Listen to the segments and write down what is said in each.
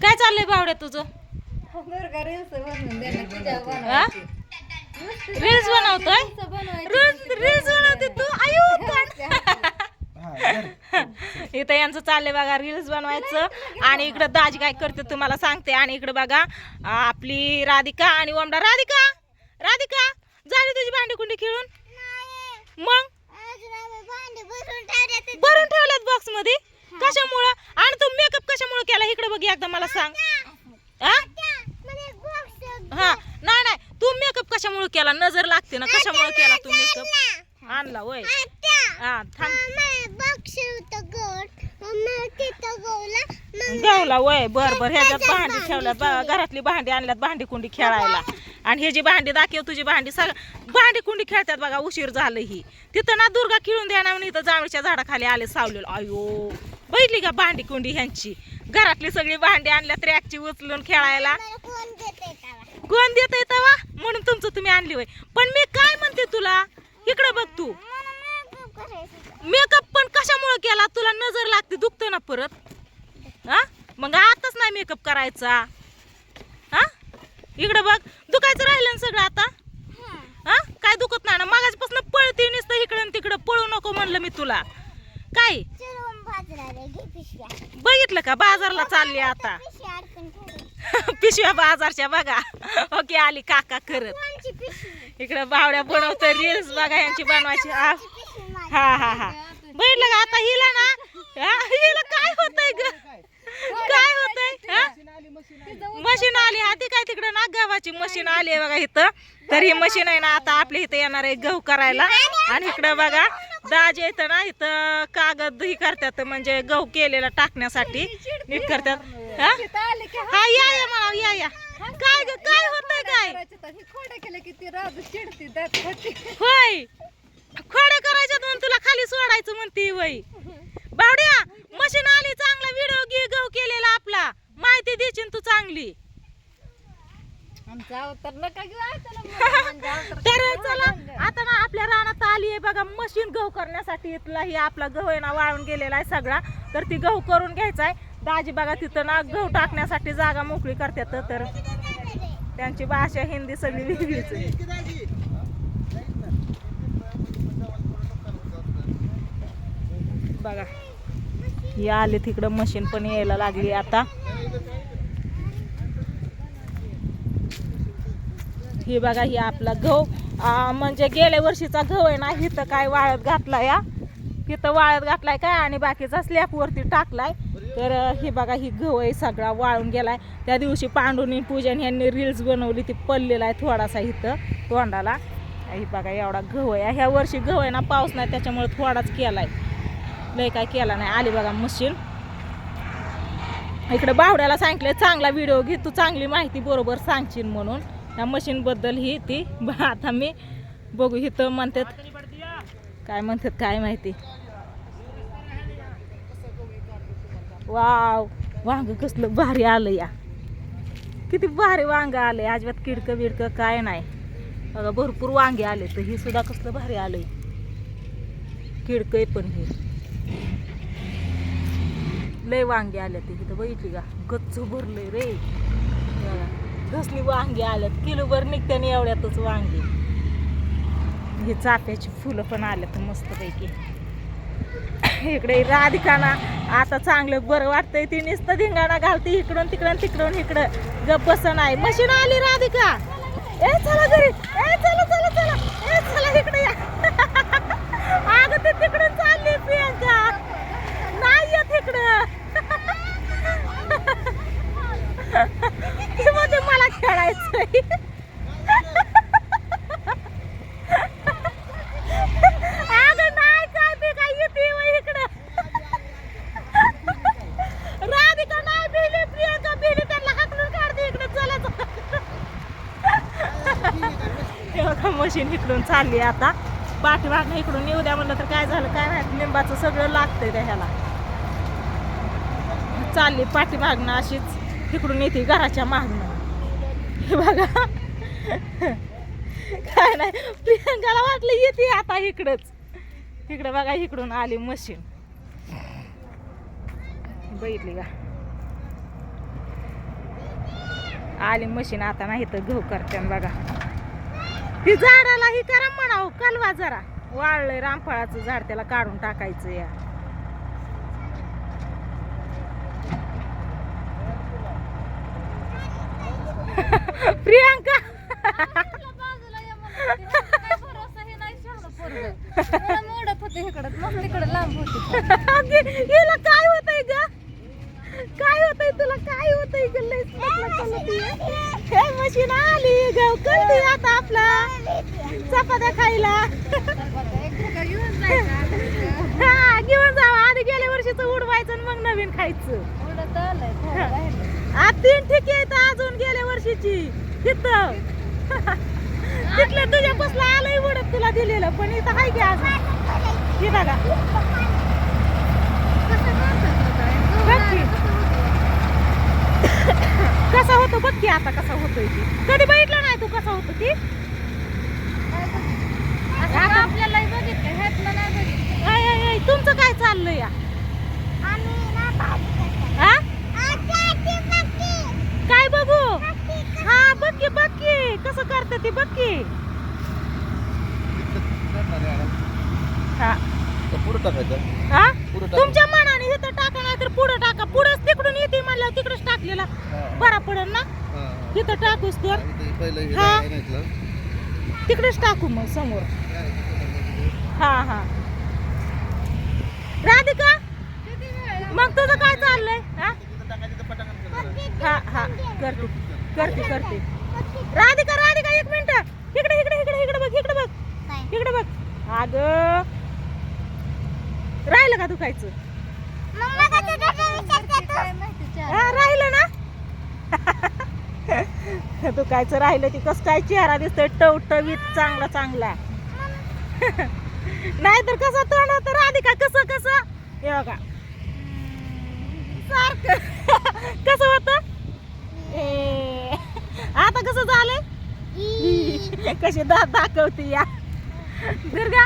काय चाललंय बावड्या तुझं? रील्स बनवतोय? रील्स बनवते तू? आयु इथं यांचं चाललंय बघा रील्स बनवायचं. आणि इकडं दाजी काय करते तुम्हाला सांगते. आणि इकडे बघा आपली राधिका आणि ओमडा. राधिका राधिका झाली तुझी भांडी कुंडी खेळून? मग भरून ठेवल्यात बॉक्स मध्ये. कशामुळं? आणि तू मेकअप कशामुळे केला इकडे बघ एकदा मला सांग. हा नाही नाही तू मेकअप कशामुळे केला? नजर लागते ना. कशामुळे केला तू मेकअप? आणला वय. हा थांब. गवला वय. बर बर ह्याच्यात भांडी ठेवल्यात घरातली भांडी आणल्यात भांडी कुंडी खेळायला. आणि हे जी भांडी दाखव तुझी भांडी सगळं भांडी कुंडी खेळतात बघा. उशीर झालं ही तिथं ना दुर्गा खेळून द्या ना. इथं जांभळीच्या झाडाखाली आले सावलेलं. अयो बघितली का भांडी कुंडी ह्यांची. घरातली सगळी भांडी आणल्यात रॅकची उचलून खेळायला. कोण देत तवा म्हणून तुमचं तुम्ही आणली होय. पण मी काय म्हणते तुला इकडे बघ तू. मेकअप पण कशामुळे केला? तुला नजर लागते दुखत ना परत. हा मग आताच नाही मेकअप करायचा. हा इकडे बघ दुखायचं राहिलं ना सगळं आता. हा काय दुखत नाही ना? मागासपासून पळते नुसतं इकडं तिकडं. पळू नको म्हणलं मी तुला. काय बघितलं का बाजारला चालली आता. पिशव्या बाजारच्या बघा. ओके आली काका करत. इकडे बावड्या बनवतोय रील्स बघा यांची बनवायची. हा हा हा बघितलं का आता हिला ना. हिला काय होतंय ग? काय होतंय? मशीन आली. आधी काय तिकडे ना गव्हाची मशीन आली आहे बघा इथं. तर ही मशीन आहे ना आता आपल्या इथं येणार आहे गहू करायला. आणि इकडं बघा दाजी येतं ना इथं कागद ही करतात म्हणजे गहू केलेला टाकण्यासाठी नीट करतात. हा या या मला या या. काय ग काय होतंय काय? होय खोडे करायच्यात म्हणून तुला खाली सोडायचं म्हणते वय. बावड्या मशीन आली. चांगला व्हिडिओ घे गहू केलेला आपला. माहिती द्यायची तू चांगली. तर चला आता ना आपल्या रानात आली आहे बघा मशीन गहू करण्यासाठी. इथला ही आपला गहू आहे ना वाळून गेलेला आहे सगळा. तर ती गहू करून घ्यायचा आहे. दाजी बघा तिथं ना गहू टाकण्यासाठी जागा मोकळी करतात. तर त्यांची भाषा हिंदी सगळी वेगळीच आहे. बघा ही आली तिकडं मशीन पण यायला लागली आता. ही बघा ही आपला गहू म्हणजे गेल्या वर्षीचा गहू आहे ना. इथं काय वाळत घातलाय. तिथं वाळत घातलाय काय आणि बाकीचा स्लॅब वरती टाकलाय. तर ही बघा ही गहू आहे सगळा वाळून गेलाय. त्या दिवशी पांडुनी पूजन यांनी रील्स बनवली ती पडलेला आहे थोडासा इथं तोंडाला. ही बघा एवढा गहू आहे. ह्या वर्षी गहू आहे ना पाऊस नाही त्याच्यामुळे थोडाच केलाय. लय काय केला नाही. आली बघा मशीन. इकडे बावड्याला सांगितलं चांगला व्हिडिओ घे तू चांगली माहिती बरोबर सांगशील म्हणून. त्या मशीन बद्दल ही ती आता मी बघू इथं म्हणतात काय म्हणतात काय माहिती. वाव वांग कसलं भारी आलं या. किती भारी वांग आलंय. अजिबात किडकं बिडकं काय नाही बघा. भरपूर वांगे आले. तर ही सुद्धा कसलं भारी आलंय. किडकय पण हे लय वांगे आले. ते इथं बघितली का गच्च भरलंय रे. कसली वांगी आल्यात. किलोभर निघत्याने एवढ्यातच वांगी. हे चाफ्याची फुलं पण आल्यात मस्तपैकी. इकडे राधिका ना आता चांगलं बरं वाटतंय. ती नुसतं धिंगाणा घालते इकडून तिकडून तिकडून इकडं. गप बसन आहे. मशीन आली राधिका. ए चला घरी. ए चला चला चला. ए चला इकडे या. अगं ते तिकडून चालली प्रियंका. नाही येत इकडं. मध्ये मला खेळायचंय. अगं नाही काय बी काय येते इकडं. राधिका नाही भिली प्रियंका भिली. त्यांना हाकलून काढते इकडे. चला तेव्हा मशीन इकडून चालली आता. पाठीमागनं इकडून येऊ द्या म्हणलं तर काय झालं काय माहिती. लिंबाचं सगळं लागतंय त्या ह्याला. चालली पाठीमागनं अशीच तिकडून येते घराच्या मागणं. हे बघा काय नाही प्रियंकाला वाटलं येते आता इकडंच. इकडं बघा इकडून आली मशीन. बघितली का आली मशीन आता नाही तर गहू करते बघा. ती झाडाला ही करा म्हणाव कलवा जरा वाळलंय रामफळाचं झाड त्याला काढून टाकायचं या. प्रियांका हिला काय होतंय ग काय होतंय तुला काय होतंय ग मशीन आली गहू करते आता आपला चपात्या खायला. हा घेऊन जावा आधी गेल्या वर्षीच उडवायचं आणि मग नवीन खायचं. आज 3 ठिकी आहेत अजून गेल्या वर्षीची तिथं तिथलं तुझ्या बसला आलंय उडत तुला दिलेलं पण इथं हाय की अजून हे बघा. कसा होतो बघ की आता कसा होतोय ती कधी बघितलं नाही तू कसा होतो ती आपल्याला बघितलं. तुमचं काय चाललंय या काय बघू हा बघ की कसं करते ती बघ की. हा तुमच्या मनाने इथं टाका नाही तर पुढं टाका पुढंच तिकडून येते म्हणलं तिकडच टाकलेला बरा पडेल ना तिथं टाकूस तर हा तिकडेच टाकू मग समोर. हा हा राधिका मग तुझं काय चाललंय हा हा करते करते करते. राधिका राधिका 1 मिनिट इकडे इकडे इकडे इकडे बघ इकडे बघ इकडे बघ. अगं राहिलं का दुखायचं राहिलं ना दुखायचं राहिलं ती कसं काय चेहरा दिसतोय टवटवीत चांगला चांगला नाही तर कसं तोंड होतं राधिका कसं कसं हे बघा सारखं कसं होतं आता कसं झालंय कशी दात दाखवते या Durga.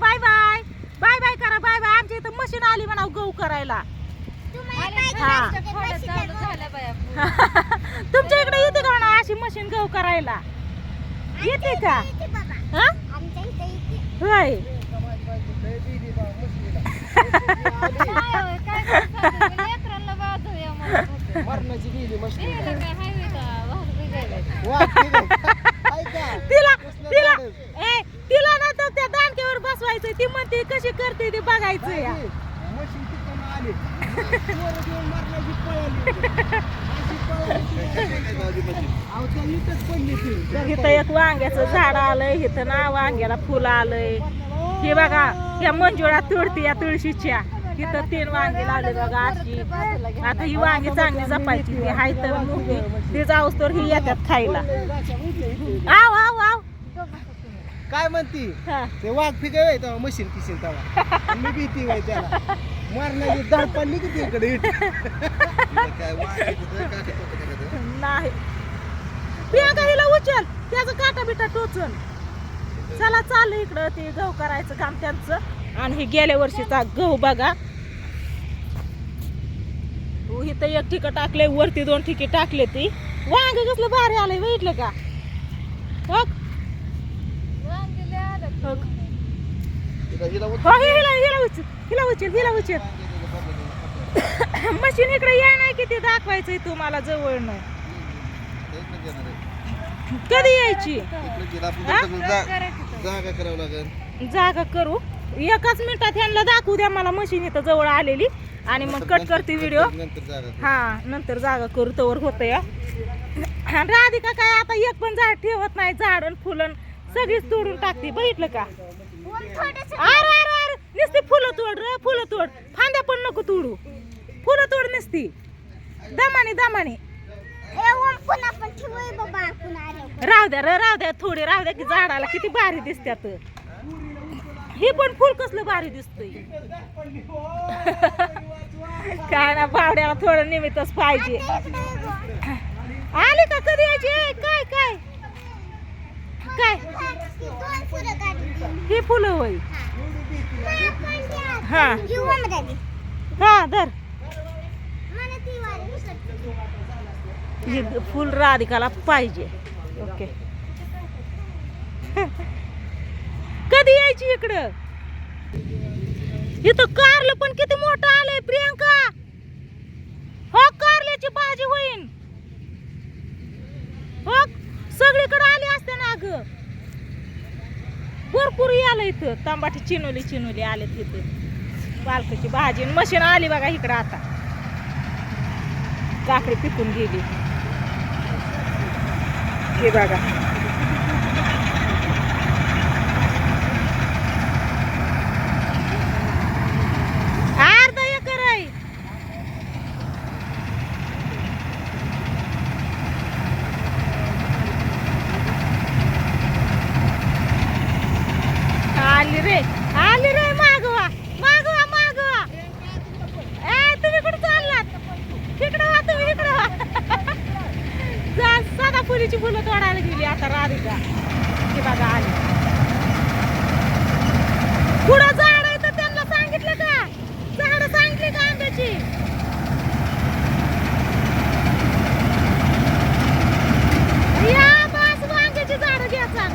Bye bye bye bye करा बाय बाय. आमच्या इथं मशीन आली म्हणा गहू करायला. तुमच्या इकडे येते का म्हणा अशी मशीन गहू करायला येते का होय. तिला तिला तिला ना तर त्या दांडक्यावर बसवायचं ती म्हणते कशी करते ते बघायचं या. इथं एक वांग्याचं झाड आलंय इथं ना वांग्याला फुल आलंय हे बघा. या मंजुळा तुळती या तुळशीच्या इथं 3 वांगी लावले बघा अशी. आता ही वांगी चांगली जपायची ती हाय तर मुंगी ते जाऊस तर ही येतात खायला. आव आव आव काय म्हणती ते वाघ फिकाय तेव्हा मशीन किशीन तेव्हा मी भीती व्हाय त्याला मारण्याची दाढ पडली की तिकडे नाही. प्रियांका हिला उचल त्याचं काटा बिटा टोचन. चला चाललं इकडं ते गहू करायचं काम त्यांचं. आणि हे गेल्या वर्षीचा गहू बघा इथं 1 ठिका टाकले वरती 2 ठिके टाकले. ती वांग कसलं भारी आलंय बघितलं का हिला उचल मशीन इकडे या नाही किती दाखवायचंय तुम्हाला जवळ नाही कधी यायची जागा करू 1च मिनिटात ह्यांना दाखवू द्या मला मशीन इथं जवळ आलेली आणि मग कट करते व्हिडिओ. हा नंतर जागा करू तवर होतं या. राधिका काय आता एक पण झाड ठेवत नाही झाडन फुलन सगळीच तोडून टाकते बघितलं का. नुसती फुलं तोड रे फुलं तोड फांद्या पण नको तोडू फुलं तोड नसती दमाने दमाने राहू द्या थोडी राहू द्या की झाडाला किती भारी दिसत्यात. हे पण फुल कसलं भारी दिसतंय काय ना बावड्याला थोडं निमित्तच पाहिजे. आले का कधी यायची काय काय काय ही फुलं होय हा हा धर हे फुल राधिकाला पाहिजे. ओके. कधी यायची इकडं? इथं कारलं पण किती मोठं आलंय प्रियंका. हो कारल्याची भाजी होईन. हो सगळीकडे आली असते ना ग. भरपूर आलं इथं. तांबाटी चिनोली आले तिथे. पालकाची भाजी मशीन आली बघा इकडं आता. काकडी पिकून गेली. हे बघा अर्धा एकर आहे. आली रे मागवा ए तुम्ही कुठं चाललात? तिकडं वा तुम्ही इकडं वा. जा सदा फुलीची फुलं तोडायला गेली आता राधिका. ती बघा आली. पुढं झाड आहे तर त्यांना सांगितलं का? झाड सांगितली का आंब्याची? या बस वांग्याची झाड घ्यायचा.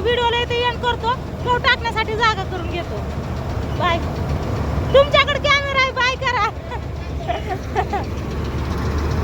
व्हिडिओला इथे एंड करतो. तो टाकण्यासाठी जागा करून घेतो. बाय.